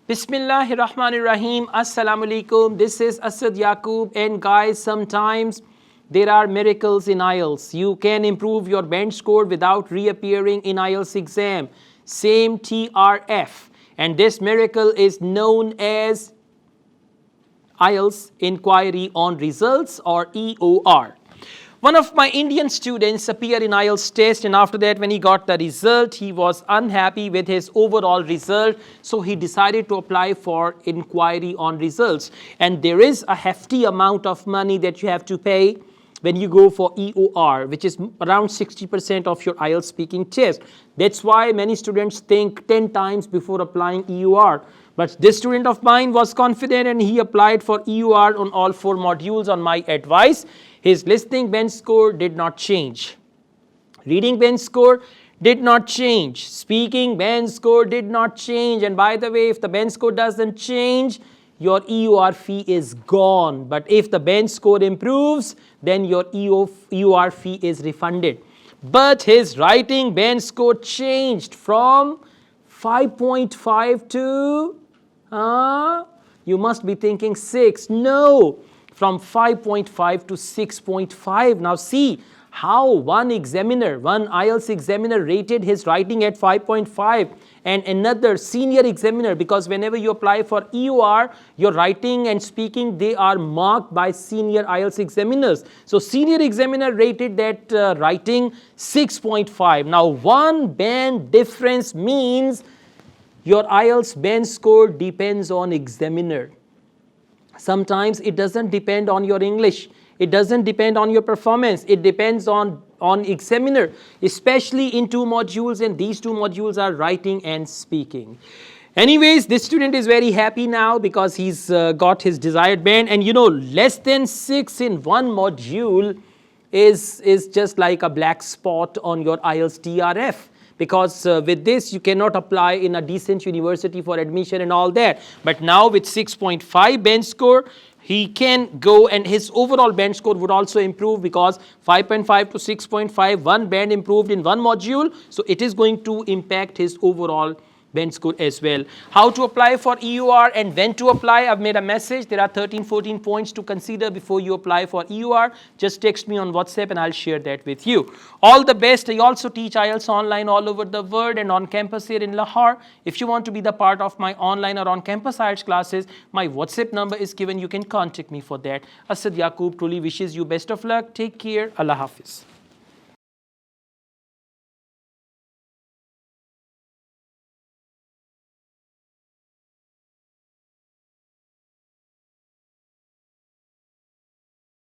Bismillahirrahmanirrahim. Assalamu alaikum. This is Asad Yaqub. And guys, sometimes there are miracles in IELTS. You can improve your bench score without reappearing in IELTS exam. Same TRF. And this miracle is known as IELTS Inquiry on Results, or EOR. One of my Indian students appeared in IELTS test, and after that when he got the result, he was unhappy with his overall result. So he decided to apply for inquiry on results. And there is a hefty amount of money that you have to pay when you go for EOR, which is around 60% of your IELTS speaking test. That's why many students think 10 times before applying EOR. But this student of mine was confident and he applied for EOR on all 4 modules on my advice. His listening bench score did not change. Reading bench score did not change. Speaking bench score did not change. And by the way, if the bench score doesn't change, your EOR fee is gone. But if the bench score improves, then your EOR fee is refunded. But his writing bench score changed from 5.5 to, you must be thinking 6. No, from 5.5 to 6.5. Now see how one IELTS examiner rated his writing at 5.5 and another senior examiner, because whenever you apply for EOR, your writing and speaking, they are marked by senior IELTS examiners. So senior examiner rated that writing 6.5. Now one band difference means your IELTS band score depends on examiner. Sometimes it doesn't depend on your English. It doesn't depend on your performance. It depends on examiner, especially in 2 modules, and these 2 modules are writing and speaking. Anyways, this student is very happy now because he's got his desired band. And you know, less than 6 in 1 module is just like a black spot on your IELTS TRF. Because with this, you cannot apply in a decent university for admission and all that. But now with 6.5 bench score, he can go, and his overall bench score would also improve, because 5.5 to 6.5, 1 band improved in 1 module. So it is going to impact his overall bench score as well. How to apply for EOR and when to apply, I've made a message. There are 13-14 points to consider before you apply for EOR. Just text me on WhatsApp and I'll share that with you. All the best. I also teach IELTS online all over the world and on campus here in Lahore. If you want to be the part of my online or on campus IELTS classes, my WhatsApp number is given. You can contact me for that. Asad Yaqub truly wishes you best of luck. Take care. Allah Hafiz.